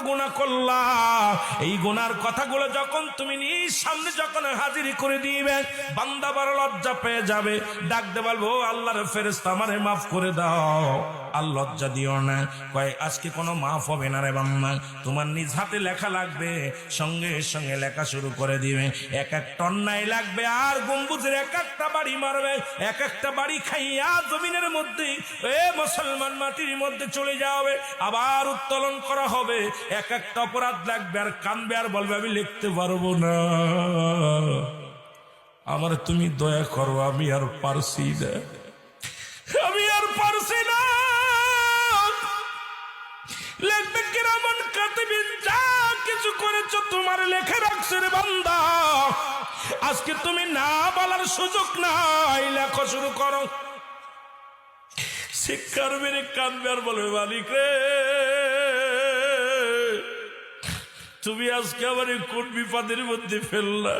গুনাহ করলা, এই গুনার কথাগুলো যখন তুমি নিজ সামনে যখন হাজির করে দিবে, বান্দা বড় লজ্জা পেয়ে যাবে, ডাকতে বলবো আল্লাহর ফেরেশতা আমারে মাফ করে দাও। আর লজ্জা দিও না, কয় আজকে কোনো মাফ হবে না রে বান্দা, তোমার নিজ হাতে লেখা লাগবে। সঙ্গে সঙ্গে লেখা শুরু করে দিবে, এক একটা অন্যায় লাগবে আর গম্বুজের এক একটা বাড়ি মারবে, এক একটা বাড়ি খাইয়া জমিনের মধ্যে মুসলমান মাটির মধ্যে চলে যাবে, আবার উত্তোলন করা হবে। এক একটা অপরাধ লাগবে আর কানবে আর বলবে আমি লিখতে পারবো না, আমার তুমি দয়া করো, আমি আর পারছি না, আমি আর পারছি না। লিখবে কিরামান কাতিবিন, যা কিছু করেছো তোমার লেখা রাখছে রে বান্দা, আজকে তুমি না বলার সুযোগ নাই, লেখা শুরু করো। শিক্ষার মেরে কাঁদবে আর বলবে মালিক রে, তুমি আজকে আমার কোন বিপদের মধ্যে ফেললা।